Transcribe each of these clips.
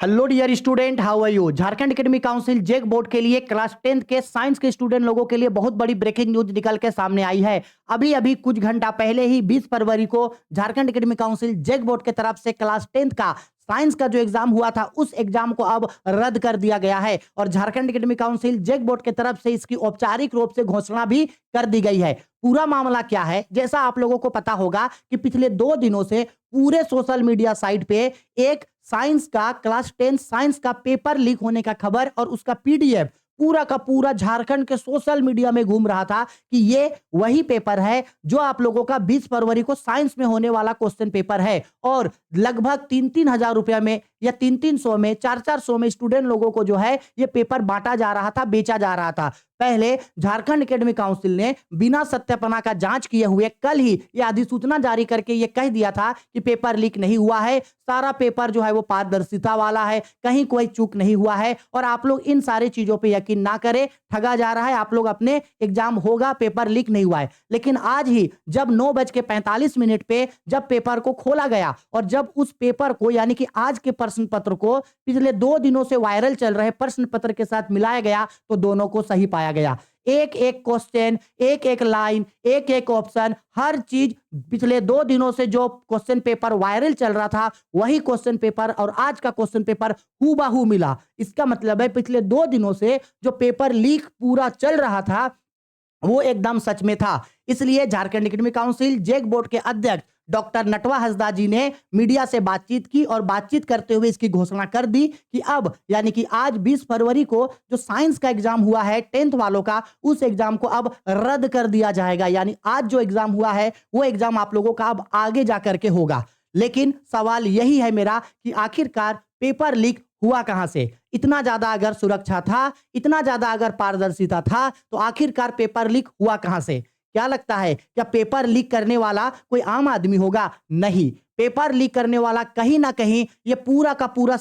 Hello dear student, how are you. Jharkhand academic council JAC board के लिए class 10th के science के student लोगों के लिए बहुत बड़ी ब्रेकिंग न्यूज निकल के सामने आई है। अभी अभी कुछ घंटा पहले ही 20 फरवरी को Jharkhand academic council JAC board के तरफ से क्लास 10th का साइंस का जो एग्जाम हुआ था उस एग्जाम को अब रद्द कर दिया गया है और Jharkhand academic council JAC board के तरफ से इसकी औपचारिक रूप से घोषणा भी कर दी गई है। पूरा मामला क्या है, जैसा आप लोगों को पता होगा कि पिछले 2 दिनों से पूरे सोशल मीडिया साइट पे एक साइंस का क्लास 10 साइंस का पेपर लीक होने का खबर और उसका पीडीएफ पूरा का पूरा झारखंड के सोशल मीडिया में घूम रहा था कि ये वही पेपर है जो आप लोगों का 20 फरवरी को साइंस में होने वाला क्वेश्चन पेपर है। और लगभग 3-3 हजार रुपया में या 300-300 में 400-400 में स्टूडेंट लोगों को जो है ये पेपर बांटा जा रहा था, बेचा जा रहा था। पहले झारखंड एकेडमिक काउंसिल ने बिना सत्यापना का जांच किए हुए कल ही यह अधिसूचना जारी करके यह कह दिया था कि पेपर लीक नहीं हुआ है, सारा पेपर जो है वो पारदर्शिता वाला है, कहीं कोई चूक नहीं हुआ है और आप लोग इन सारी चीजों पे यकीन ना करें, ठगा जा रहा है, आप लोग अपने एग्जाम होगा, पेपर लीक नहीं हुआ है। लेकिन आज ही जब 9:45 पे जब पेपर को खोला गया और जब उस पेपर को यानी कि आज के प्रश्न पत्र को पिछले 2 दिनों से वायरल चल रहे प्रश्न पत्र के साथ मिलाया गया तो दोनों को सही पाया गया। एक एक क्वेश्चन, एक एक लाइन, एक एक ऑप्शन, हर चीज पिछले 2 दिनों से जो क्वेश्चन पेपर वायरल चल रहा था वही क्वेश्चन पेपर और आज का क्वेश्चन पेपर हूबहू मिला। इसका मतलब है पिछले 2 दिनों से जो पेपर लीक पूरा चल रहा था वो एकदम सच में था। इसलिए Jharkhand academic council JAC board के अध्यक्ष डॉक्टर नटवा हंसदा जी ने मीडिया से बातचीत की और बातचीत करते हुए इसकी घोषणा कर दी कि अब यानी कि आज 20 फरवरी को जो साइंस का एग्जाम हुआ है 10th वालों का, उस एग्जाम को अब रद्द कर दिया जाएगा। यानी आज जो एग्जाम हुआ है वो एग्जाम आप लोगों का अब आगे जाकर के होगा। लेकिन सवाल यही है मेरा कि आखिरकार पेपर लीक हुआ कहां से। इतना ज्यादा अगर सुरक्षा था, इतना ज्यादा अगर पारदर्शिता था तो आखिरकार पेपर लीक हुआ कहां से। क्या लगता है, क्या पेपर लीक करने वाला कोई आम आदमी होगा? नहीं, पेपर लीक करने वाला कहीं ना कहीं ये पूरा का पूरा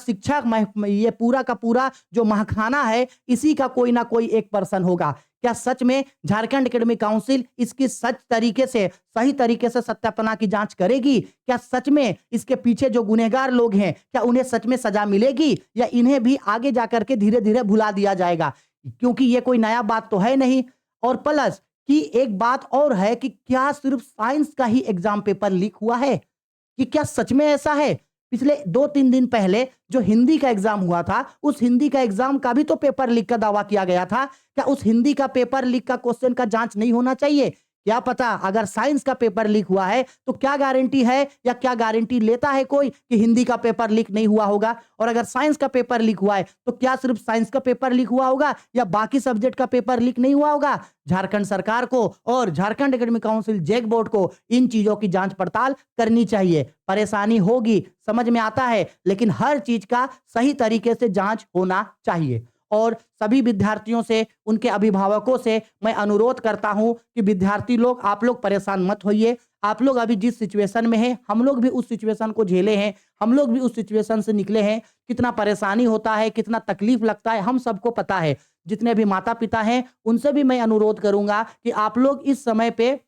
ये पूरा का पूरा जो महखाना है इसी का कोई ना कोई एक पर्सन होगा। क्या सच में झारखंड एकेडमिक काउंसिल इसकी सही तरीके से सत्यापना की जांच करेगी? क्या सच में इसके पीछे जो गुनहगार लोग हैं क्या उन्हें सच में सजा मिलेगी या इन्हें भी आगे जाकर के धीरे धीरे भुला दिया जाएगा? क्योंकि ये कोई नया बात तो है नहीं। और प्लस कि एक बात और है कि क्या सिर्फ साइंस का ही एग्जाम पेपर लीक हुआ है कि क्या सच में ऐसा है? पिछले 2-3 दिन पहले जो हिंदी का एग्जाम हुआ था उस हिंदी का एग्जाम का भी तो पेपर लीक का दावा किया गया था। क्या उस हिंदी का पेपर लीक का क्वेश्चन का जांच नहीं होना चाहिए? क्या पता अगर साइंस का पेपर लीक हुआ है तो क्या गारंटी है या क्या गारंटी लेता है कोई कि हिंदी का पेपर लीक नहीं हुआ होगा? और अगर साइंस का पेपर लीक हुआ है तो क्या सिर्फ साइंस का पेपर लीक हुआ होगा या बाकी सब्जेक्ट का पेपर लीक नहीं हुआ होगा? झारखंड सरकार को और Jharkhand academic council JAC board को इन चीजों की जांच पड़ताल करनी चाहिए। परेशानी होगी, समझ में आता है, लेकिन हर चीज का सही तरीके से जांच होना चाहिए। और सभी विद्यार्थियों से, उनके अभिभावकों से मैं अनुरोध करता हूं कि विद्यार्थी लोग, आप लोग परेशान मत होइए। आप लोग अभी जिस सिचुएशन में हैं, हम लोग भी उस सिचुएशन को झेले हैं, हम लोग भी उस सिचुएशन से निकले हैं। कितना परेशानी होता है, कितना तकलीफ लगता है, हम सबको पता है। जितने भी माता पिता हैं उनसे भी मैं अनुरोध करूंगा कि आप लोग इस समय पे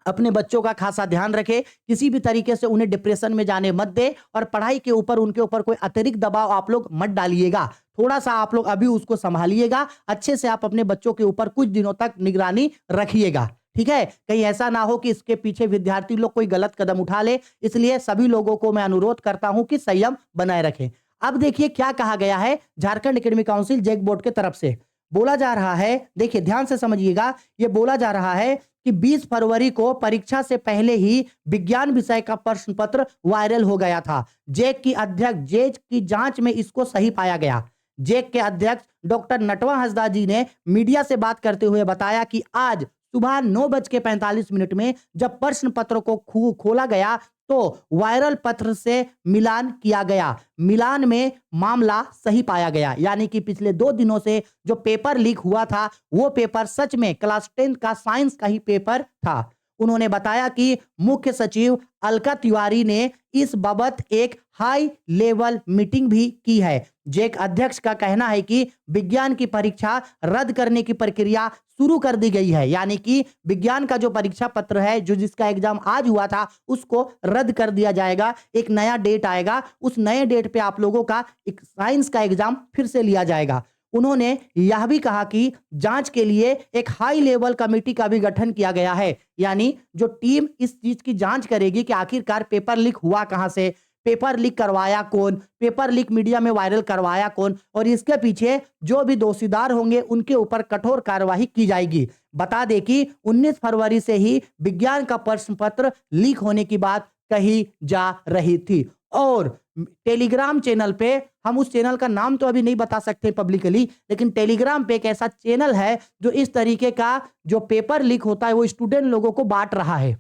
अपने बच्चों का खासा ध्यान रखें, किसी भी तरीके से उन्हें डिप्रेशन में जाने मत दे और पढ़ाई के ऊपर उनके ऊपर कोई अतिरिक्त दबाव आप लोग मत डालिएगा। थोड़ा सा आप लोग अभी उसको संभालिएगा, अच्छे से आप अपने बच्चों के ऊपर कुछ दिनों तक निगरानी रखिएगा, ठीक है? कहीं ऐसा ना हो कि इसके पीछे विद्यार्थी लोग कोई गलत कदम उठा ले। इसलिए सभी लोगों को मैं अनुरोध करता हूं कि संयम बनाए रखें। अब देखिए क्या कहा गया है Jharkhand academic council JAC board के तरफ से। बोला जा रहा है, देखिए ध्यान से समझिएगा, यह बोला जा रहा है कि 20 फरवरी को परीक्षा से पहले ही विज्ञान विषय का प्रश्न पत्र वायरल हो गया था। जेक की जांच में इसको सही पाया गया। जेक के अध्यक्ष डॉक्टर नटवा हंसदा जी ने मीडिया से बात करते हुए बताया कि आज सुबह 9:45 में जब प्रश्न पत्र को खोला गया तो वायरल पत्र से मिलान किया गया। मिलान में मामला सही पाया गया, यानी कि पिछले 2 दिनों से जो पेपर लीक हुआ था वो पेपर सच में क्लास 10 का साइंस का ही पेपर था। उन्होंने बताया कि मुख्य सचिव अलका तिवारी ने इस बाबत एक हाई लेवल मीटिंग भी की है। जेक अध्यक्ष का कहना है कि विज्ञान की परीक्षा रद्द करने की प्रक्रिया शुरू कर दी गई है, यानी कि विज्ञान का जो परीक्षा पत्र है, जो जिसका एग्जाम आज हुआ था, उसको रद्द कर दिया जाएगा। एक नया डेट आएगा, उस नए डेट पे आप लोगों का एक साइंस का एग्जाम फिर से लिया जाएगा। उन्होंने यह भी कहा कि जांच के लिए एक हाई लेवल कमेटी का भी गठन किया गया है, यानी जो टीम इस चीज की जांच करेगी कि आखिरकार पेपर लीक हुआ कहां से, पेपर लीक करवाया कौन, पेपर लीक मीडिया में वायरल करवाया कौन, और इसके पीछे जो भी दोषीदार होंगे उनके ऊपर कठोर कार्यवाही की जाएगी। बता दें कि 19 फरवरी से ही विज्ञान का प्रश्न पत्र लीक होने की बात कही जा रही थी। और टेलीग्राम चैनल पे, हम उस चैनल का नाम तो अभी नहीं बता सकते पब्लिकली, लेकिन टेलीग्राम पे एक ऐसा चैनल है जो इस तरीके का जो पेपर लीक होता है वो स्टूडेंट लोगों को बांट रहा है।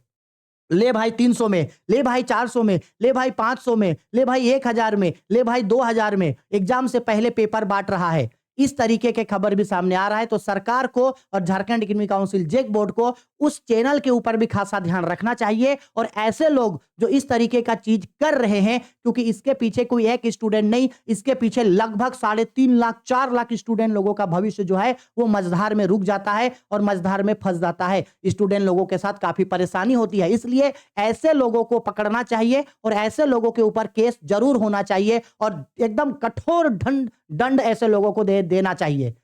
ले भाई 300 में, ले भाई 400 में, ले भाई 500 में, ले भाई 1000 में, ले भाई 2000 में, एग्जाम से पहले पेपर बांट रहा है। इस तरीके के खबर भी सामने आ रहा है। तो सरकार को और Jharkhand academic council JAC board को उस चैनल के ऊपर भी खासा ध्यान रखना चाहिए। और ऐसे लोग जो इस तरीके का चीज कर रहे हैं, क्योंकि इसके पीछे कोई एक स्टूडेंट नहीं, इसके पीछे लगभग 3.5 लाख 4 लाख स्टूडेंट लोगों का भविष्य जो है वो मझधार में रुक जाता है और मझधार में फंस जाता है। स्टूडेंट लोगों के साथ काफी परेशानी होती है। इसलिए ऐसे लोगों को पकड़ना चाहिए और ऐसे लोगों के ऊपर केस जरूर होना चाहिए और एकदम कठोर दंड ऐसे लोगों को देना चाहिए।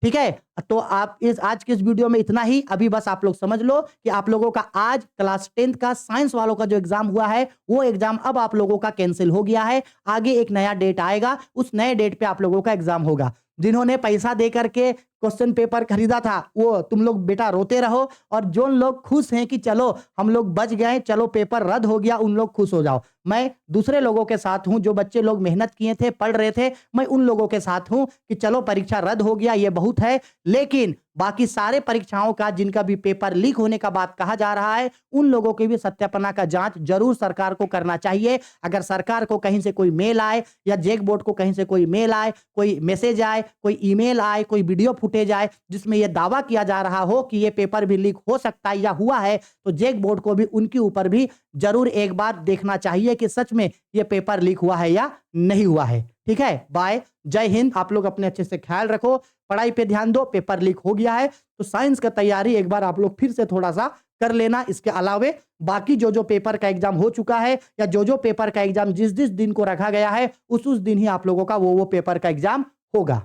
ठीक है, तो आप आज के इस वीडियो में इतना ही। अभी बस आप लोग समझ लो कि आप लोगों का आज क्लास 10th का साइंस वालों का जो एग्जाम हुआ है वो एग्जाम अब आप लोगों का कैंसिल हो गया है। आगे एक नया डेट आएगा, उस नए डेट पे आप लोगों का एग्जाम होगा। जिन्होंने पैसा दे करके क्वेश्चन पेपर खरीदा था वो तुम लोग बेटा रोते रहो, और जो लोग खुश हैं कि चलो हम लोग बच गए, चलो पेपर रद्द हो गया, उन लोग खुश हो जाओ। मैं दूसरे लोगों के साथ हूं, जो बच्चे लोग मेहनत किए थे, पढ़ रहे थे, मैं उन लोगों के साथ हूं कि चलो परीक्षा रद्द हो गया, ये बहुत है। लेकिन बाकी सारे परीक्षाओं का जिनका भी पेपर लीक होने का बात कहा जा रहा है, उन लोगों की भी सत्यापना का जांच जरूर सरकार को करना चाहिए। अगर सरकार को कहीं से कोई मेल आए या जेक बोर्ड को कहीं से कोई मेल आए, कोई मैसेज आए, कोई ईमेल आए, कोई वीडियो फुटेज आए जिसमें यह दावा किया जा रहा हो कि यह पेपर भी लीक हो सकता है या हुआ है, तो जेक बोर्ड को भी उनके ऊपर भी जरूर एक बार देखना चाहिए कि सच में यह पेपर लीक हुआ है या नहीं हुआ है। ठीक है, बाय, जय हिंद। आप लोग अपने अच्छे से ख्याल रखो, पढ़ाई पे ध्यान दो। पेपर लीक हो गया है तो साइंस का तैयारी एक बार आप लोग फिर से थोड़ा सा कर लेना। इसके अलावे बाकी जो जो पेपर का एग्जाम हो चुका है या जो जो पेपर का एग्जाम जिस जिस दिन को रखा गया है उस दिन ही आप लोगों का वो पेपर का एग्जाम होगा।